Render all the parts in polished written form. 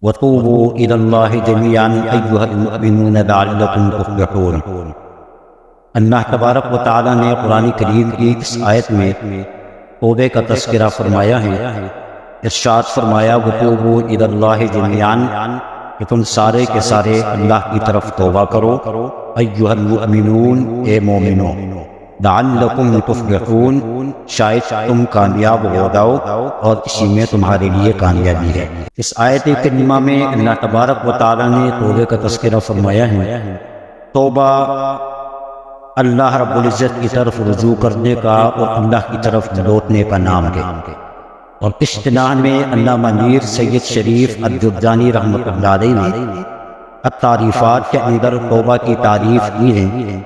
وَتُوبُوا إِلَى اللَّهِ جَمِيعًا أَيُّهَا الْمُؤْمِنُونَ لَعَلَّكُمْ تُفْلِحُونَ۔ اللہ تبارک و تعالیٰ نے قرآن کریم کی اس آیت میں توبے کا تذکرہ فرمایا ہے۔ ارشاد فرمایا وَتُوبُوا إِلَى اللَّهِ جَمِيعًا کہ تم سارے کے سارے اللہ کی طرف توبہ کرو، ایھا المؤمنون اے مومنو، لعلکم تفلحون شاید تم کامیاب ہو جاؤ اور اسی میں تمہارے لیے کامیابی ہے۔ اس آیت کریمہ میں اللہ تبارک و تعالیٰ نے توبے کا تذکرہ فرمایا ہے۔ توبہ اللہ رب العزت کی طرف رجوع کرنے کا اور اللہ کی طرف لوٹنے کا نام ہے، اور اصطلاح میں علامہ میر سید شریف الجرجانی رحمۃ اللہ علیہ نے التعریفات کے اندر توبہ کی تعریف کی ہے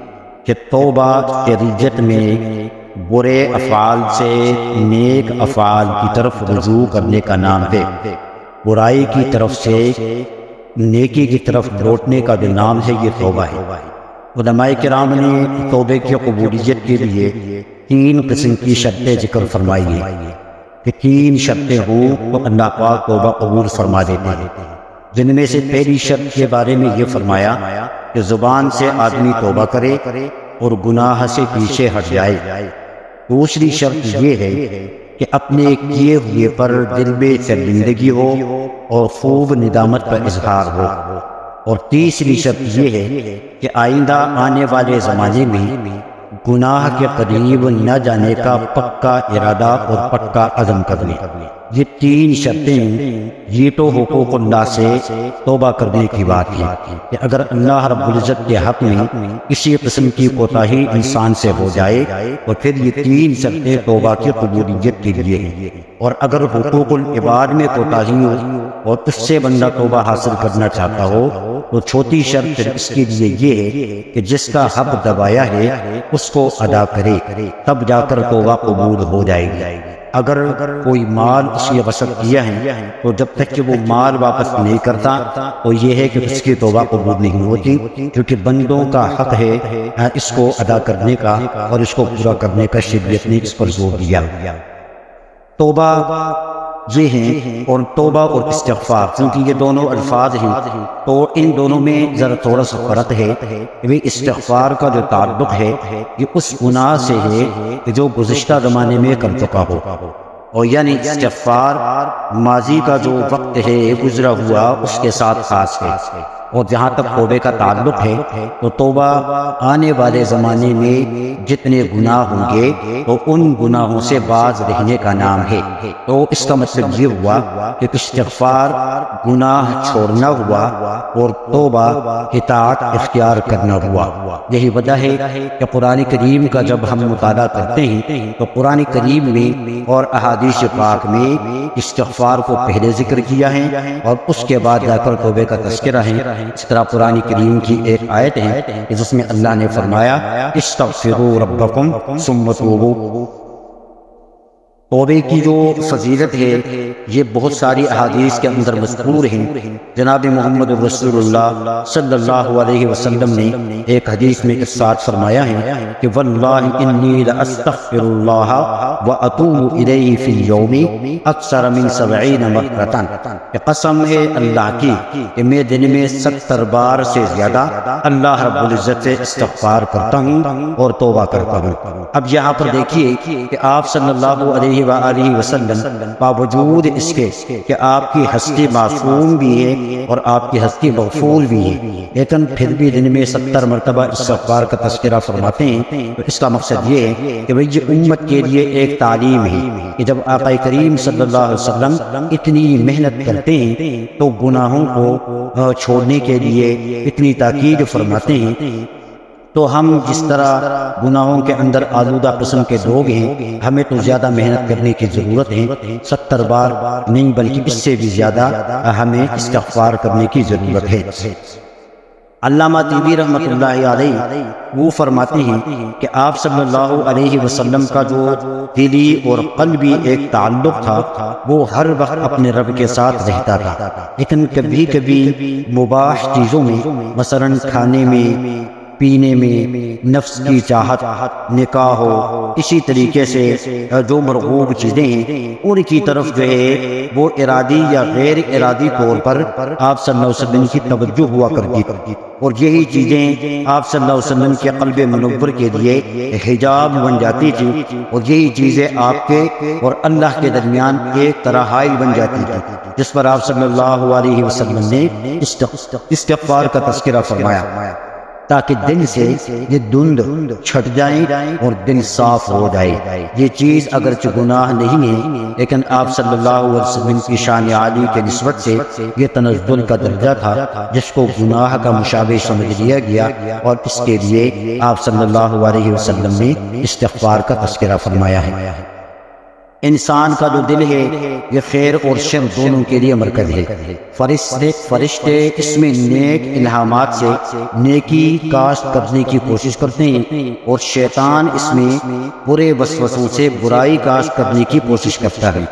کہ توبہ شریعت میں برے افعال سے نیک افعال کی طرف رجوع کرنے کا نام ہے، برائی کی طرف سے نیکی کی طرف لوٹنے کا جو نام ہے یہ توبہ ہے۔ علماء کرام نے توبے کی قبولیت کے لیے 3 قسم کی شرطیں ذکر فرمائی ہیں کہ 3 شرطیں ہوں تو اللہ پاک توبہ قبول فرما دیتے ہیں، جن میں سے پہلی شرط کے بارے میں یہ فرمایا کہ زبان سے آدمی توبہ کرے اور گناہ سے پیچھے ہٹ جائے۔ دوسری شرط یہ ہے کہ اپنے کیے ہوئے پر دل میں شرمندگی ہو اور خوب ندامت کا اظہار ہو، اور تیسری شرط یہ ہے کہ آئندہ آنے والے زمانے میں گناہ کے قریب نہ جانے کا پکا ارادہ اور پکا عزم کر لے۔ یہ 3 شرطیں یہ تو حقوق اللہ سے توبہ کرنے کی بات ہے کہ اگر اللہ رب العزت کے حق میں کسی قسم کی کوتاہی انسان سے ہو جائے تو پھر یہ 3 شرطیں توبہ کی قبولیت کے لیے ہیں، اور اگر حقوق العباد میں کوتاہی ہو اور اس سے بندہ توبہ حاصل کرنا چاہتا ہو تو چھوٹی شرط اس کے لیے یہ ہے کہ جس کا حق دبایا ہے اس کو ادا کرے، تب جا کر توبہ قبول ہو جائے گی۔ اگر کوئی مال اس نے غصب کیا ہے تو جب تک کہ وہ مال واپس نہیں کرتا تو یہ ہے کہ اس کی توبہ قبول نہیں ہوتی، کیونکہ بندوں کا حق ہے اس کو ادا کرنے کا اور اس کو پورا کرنے کا، شریعت نے اس پر زور دیا۔ توبہ یہ ہیں اور توبہ اور استغفار، کیونکہ یہ دونوں الفاظ ہیں تو ان دونوں میں ذرا تھوڑا سا فرق ہے۔ استغفار کا جو تعلق ہے یہ اس گناہ سے ہے کہ جو گزشتہ زمانے میں کر چکا ہو، اور یعنی استغفار ماضی کا جو وقت ہے گزرا ہوا اس کے ساتھ خاص ہے، اور جہاں تک توبے کا تعلق ہے تو توبہ آنے والے زمانے میں جتنے گناہ ہوں گے تو ان گناہوں سے باز رہنے کا نام ہے۔ تو اس کا مطلب یہ ہوا کہ استغفار گناہ چھوڑنا ہوا اور توبہ اطاعت اختیار کرنا ہوا۔ یہی وجہ ہے کہ قرآن کریم کا جب ہم مطالعہ کرتے ہیں تو قرآن کریم میں اور احادیث پاک میں استغفار کو پہلے ذکر کیا ہے اور اس کے بعد جا کر توبے کا تذکرہ ہے۔ اس طرح قرآن کریم کی ایک آیت ہے جس میں اللہ نے فرمایا استغفروا ربکم ثم توبوا۔ توبے کی جو فضیلت ہے یہ بہت ساری احادیث کے اندر مذکور ہیں۔ جناب محمد رسول اللہ صلی اللہ علیہ وسلم نے ایک حدیث میں ارشاد فرمایا ہے کہ واللہ انی لاستغفر اللہ واتوب الیہ فی اليوم اکثر من 70 مرۃ، کہ قسم ہے اللہ کی کہ میں دن میں 70 بار سے زیادہ اللہ رب العزت سے استغفار کرتا ہوں اور توبہ کرتا ہوں۔ اب یہاں پر دیکھیے کہ آپ صلی اللہ علیہ وآلہ وسلم باوجود اس کے کہ آپ کی ہستی معصوم بھی ہے اور آپ کی ہستی مغفور بھی ہے، لیکن پھر بھی دن میں 70 مرتبہ استغفار کا تذکرہ فرماتے ہیں۔ تو اس کا مقصد یہ ہے کہ یہ امت کے لیے ایک تعلیم ہے کہ جب آقا کریم صلی اللہ علیہ وسلم اتنی محنت کرتے ہیں تو گناہوں کو چھوڑنے کے لیے اتنی تاکید فرماتے ہیں، تو ہم جس طرح گناہوں کے اندر آلودہ قسم کے لوگ ہیں ہمیں تو زیادہ محنت کرنے کی ضرورت ہے، 70 بار نہیں بلکہ اس سے بھی زیادہ ہمیں استغفار کرنے کی ضرورت ہے۔ علامہ طیبی رحمۃ اللہ علیہ وہ فرماتے ہیں کہ آپ صلی اللہ علیہ وسلم کا جو دلی اور قلبی ایک تعلق تھا وہ ہر وقت اپنے رب کے ساتھ رہتا تھا، لیکن کبھی کبھی مباح چیزوں میں مثلا کھانے میں پینے میں، نفس کی چاہت، نکاح ہو، اسی طریقے سے جو مرغوب چیزیں ہیں ان کی طرف جو ہے وہ ارادی یا غیر ارادی طور پر آپ صلی اللہ علیہ وسلم کی توجہ ہوا کرتی تھی، اور یہی چیزیں آپ صلی اللہ علیہ وسلم کے قلب منور کے لیے حجاب بن جاتی تھی، اور یہی چیزیں آپ کے اور اللہ کے درمیان ایک طرح حائل بن جاتی تھی، جس پر آپ صلی اللہ علیہ وسلم نے استغفار کا تذکرہ فرمایا تاکہ دل سے یہ دھند چھٹ جائیں اور دل صاف ہو جائے۔ یہ چیز اگرچہ گناہ نہیں ہے، لیکن آپ صلی اللہ علیہ وسلم کی شان عالی کے نسبت سے یہ تنزل کا درجہ تھا جس کو گناہ کا مشابہ سمجھ لیا گیا، اور اس کے لیے آپ صلی اللہ علیہ وسلم نے استغفار کا تذکرہ فرمایا ہے۔ انسان کا جو دل ہے یہ خیر اور شر دونوں کے لیے مرکز ہے۔ فرشتے اس میں نیک الہامات سے نیکی کاشت کرنے کی کوشش کرتے ہیں، اور شیطان اس میں برے وسوسوں سے برائی کاشت کرنے کی کوشش کرتا ہے۔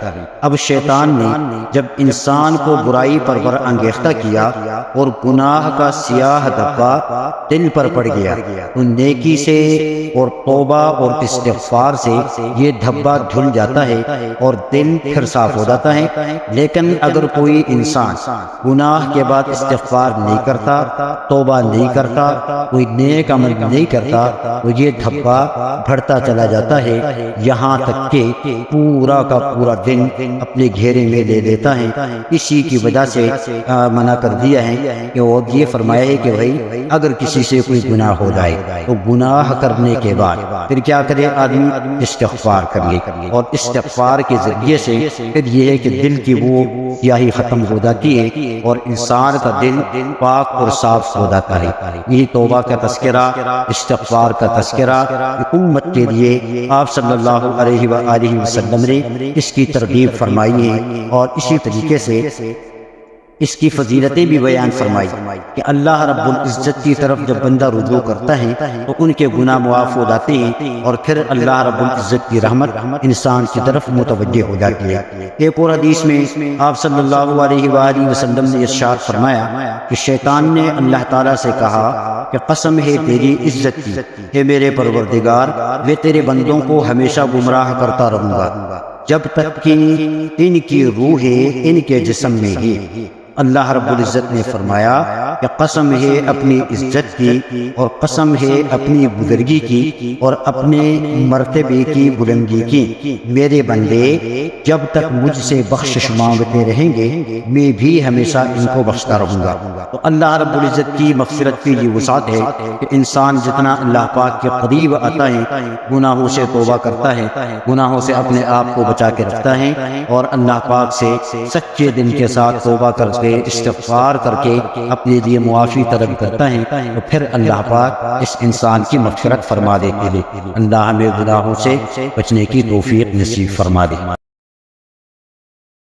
اب شیطان نے جب انسان کو برائی پر برانگیختہ کیا اور گناہ کا سیاہ دھبا دل پر پڑ گیا، تو نیکی سے اور توبہ اور استغفار سے یہ دھبا دھل جاتا ہے اور دل پھر صاف ہو جاتا ہے۔ لیکن اگر کوئی انسان گناہ کے بعد استغفار نہیں کرتا، توبہ نہیں کرتا، کوئی نیک عمل نہیں کرتا، تو یہ دھبا بڑھتا چلا جاتا ہے، یہاں تک کہ پورا کا پورا دن اپنے گھیرے میں لے لیتا ہے۔ اسی کی وجہ سے منع کر دیا ہے کہ وہ یہ فرمایا ہے کہ بھائی اگر کسی سے کوئی گناہ ہو جائے تو گناہ کرنے کے بعد پھر کیا کرے آدمی؟ استغفار کر لے، اور استغفار کے ذریعے سے پھر یہ ہے کہ دل کی وہ سیاہی ختم ہو جاتی ہے اور انسان کا دل پاک اور صاف ہو جاتا ہے۔ یہی توبہ کا تذکرہ، استغفار کا تذکرہ امت کے لیے آپ صلی اللہ علیہ وآلہ وسلم نے اس کی ترغیب فرمائی ہے، اور اسی طریقے سے اس کی فضیلتیں بھی بیان فرمائی کہ اللہ رب العزت کی طرف جب بندہ رجوع کرتا ہے تو ان کے گناہ معاف ہو جاتے ہیں، اور پھر اللہ رب العزت کی رحمت انسان کی طرف متوجہ ہو جاتی ہے۔ ایک اور حدیث میں آپ صلی اللہ علیہ وآلہ وسلم نے ارشاد فرمایا کہ شیطان نے اللہ تعالیٰ سے کہا کہ قسم ہے تیری عزت کی، اے میرے پروردگار، میں تیرے بندوں کو ہمیشہ گمراہ کرتا رہوں گا جب تک کہ ان کی روحیں ان کے جسم میں ہے۔ اللہ رب العزت نے فرمایا کہ قسم ہے اپنی عزت کی، اور قسم ہے اپنی بزرگی کی اور اپنے مرتبے کی بلندی کی، میرے بندے جب تک مجھ سے بخشش مانگتے رہیں گے میں بھی ہمیشہ ان کو بخشتا رہوں گا۔ تو اللہ رب العزت کی مغفرت کی یہ وسعت ہے کہ انسان جتنا اللہ پاک کے قریب آتا ہے، گناہوں سے توبہ کرتا ہے، گناہوں سے اپنے آپ کو بچا کے رکھتا ہے، اور اللہ پاک سے سچے دل کے ساتھ توبہ کر کے استغفار کر کے اپنے لیے معافی طلب کرتا ہے، تو پھر اللہ پاک اس انسان کی مغفرت فرما دیتے ہیں۔ اللہ ہمیں گناہوں سے بچنے کی توفیق نصیب فرما دے۔